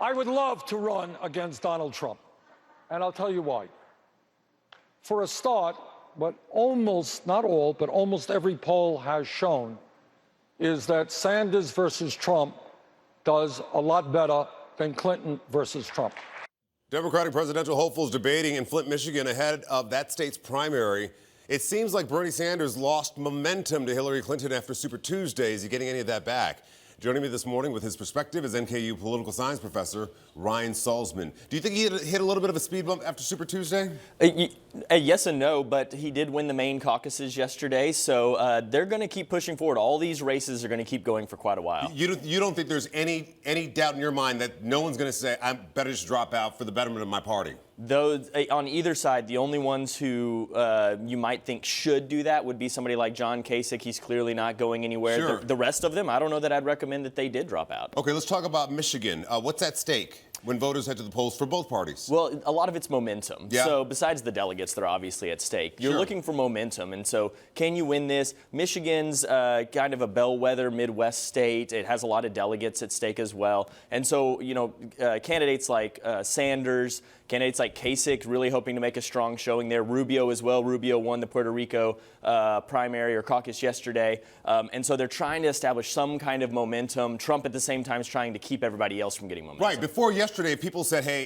I would love to run against Donald Trump, and I'll tell you why. For a start, what almost, not all, but almost every poll has shown is that Sanders versus Trump does a lot better than Clinton versus Trump. Democratic presidential hopefuls debating in Flint, Michigan ahead of that state's primary. It seems like Bernie Sanders lost momentum to Hillary Clinton after Super Tuesday. Is he getting any of that back? Joining me this morning with his perspective is NKU political science professor Ryan Salzman. Do you think he hit a little bit of a speed bump after Super Tuesday? Yes and no, but he did win the main caucuses yesterday, so they're going to keep pushing forward. All these races are going to keep going for quite a while. You don't think there's any doubt in your mind that no one's going to say, I better just drop out for the betterment of my party? Those on either side, the only ones who you might think should do that would be somebody like John Kasich. He's clearly not going anywhere. Sure. The rest of them, I don't know that I'd recommend that they did drop out. Okay, let's talk about Michigan. What's at stake when voters head to the polls for both parties? Well, a lot of it's momentum. Yeah. So besides the delegates that are obviously at stake, you're looking for momentum. And so can you win this? Michigan's kind of a bellwether Midwest state. It has a lot of delegates at stake as well. And so, you know, candidates like Sanders, candidates like Kasich really hoping to make a strong showing there. Rubio as well. Rubio won the Puerto Rico primary or caucus yesterday. And so they're trying to establish some kind of momentum. Trump at the same time is trying to keep everybody else from getting momentum. Right. Before yesterday, people said, hey,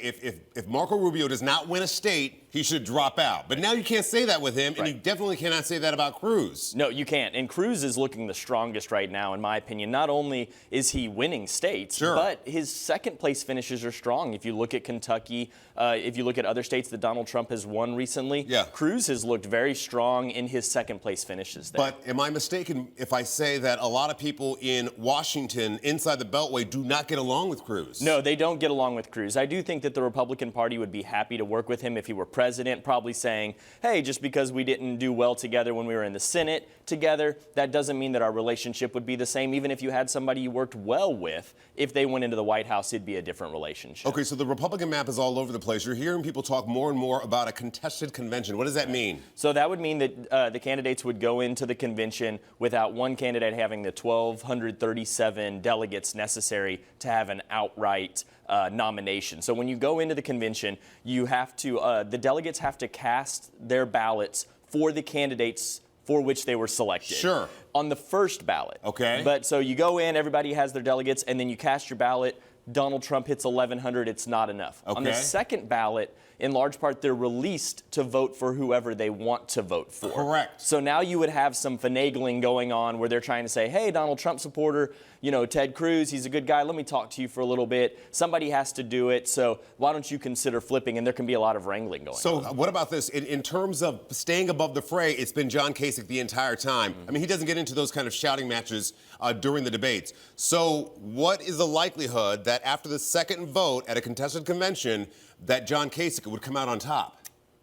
if Marco Rubio does not win a state, he should drop out. But now you can't say that with him, and you definitely cannot say that about Cruz. No, you can't. And Cruz is looking the strongest right now, in my opinion. Not only is he winning states, but his second place finishes are strong. If you look at Kentucky, if you look at other states that Donald Trump has won recently, Cruz has looked very strong in his second place finishes there. But am I mistaken if I say that a lot of people in Washington, inside the Beltway, do not get along with Cruz? No, they don't get along with Cruz. I do think that the Republican Party would be happy to work with him if he were president, probably saying, hey, just because we didn't do well together when we were in the Senate together, that doesn't mean that our relationship would be the same. Even if you had somebody you worked well with, if they went into the White House, it'd be a different relationship. Okay, so the Republican map is all over the place. You're hearing people talk more and more about a contested convention. What does that mean? So that would mean that the candidates would go into the convention without one candidate having the 1,237 delegates necessary to have an outright nomination. So when you go into the convention, you have to, the delegates have to cast their ballots for the candidates for which they were selected. Sure. On the first ballot. Okay. But so you go in, everybody has their delegates, and then you cast your ballot. Donald Trump hits 1,100, it's not enough. Okay. On the second ballot, in large part, they're released to vote for whoever they want to vote for. Correct. So now you would have some finagling going on where they're trying to say, hey, Donald Trump supporter, you know, Ted Cruz, he's a good guy, let me talk to you for a little bit. Somebody has to do it, so why don't you consider flipping? And there can be a lot of wrangling going on. So what about this? In terms of staying above the fray, it's been John Kasich the entire time. I mean, he doesn't get into those kind of shouting matches during the debates. So what is the likelihood that after the second vote at a contested convention that John Kasich would come out on top?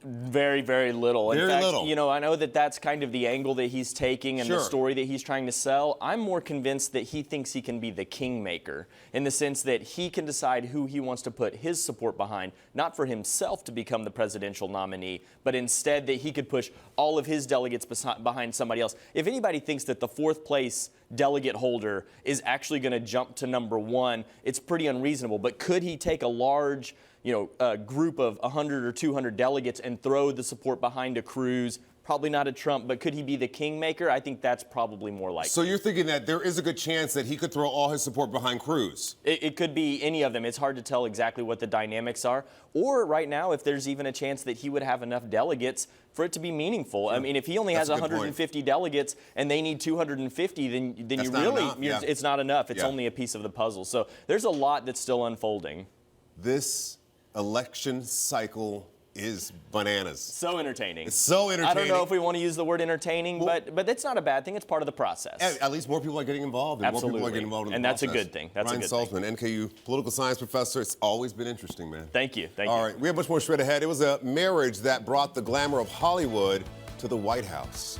Very, very little. In fact, little. You know, I know that that's kind of the angle that he's taking and the story that he's trying to sell. I'm more convinced that he thinks he can be the kingmaker in the sense that he can decide who he wants to put his support behind, not for himself to become the presidential nominee, but instead that he could push all of his delegates behind somebody else. If anybody thinks that the fourth place delegate holder is actually going to jump to number one, it's pretty unreasonable. But could he take a large, group of 100 or 200 delegates and throw the support behind a Cruz? Probably not a Trump, but could he be the kingmaker? I think that's probably more likely. So you're thinking that there is a good chance that he could throw all his support behind Cruz? It could be any of them. It's hard to tell exactly what the dynamics are. Or right now, if there's even a chance that he would have enough delegates for it to be meaningful. I mean, if he only has 150 delegates and they need 250, then you really, it's not enough. It's only a piece of the puzzle. So there's a lot that's still unfolding. This election cycle is bananas. So entertaining. It's so entertaining. I don't know if we want to use the word entertaining, but that's not a bad thing. It's part of the process. At least more people are getting involved. And Absolutely. more people are getting involved in and the that's process. a good thing. That's Ryan a good thing. Salzman, NKU political science professor. It's always been interesting, man. Thank you. Thank you. All right, we have much more straight ahead. It was a marriage that brought the glamour of Hollywood to the White House.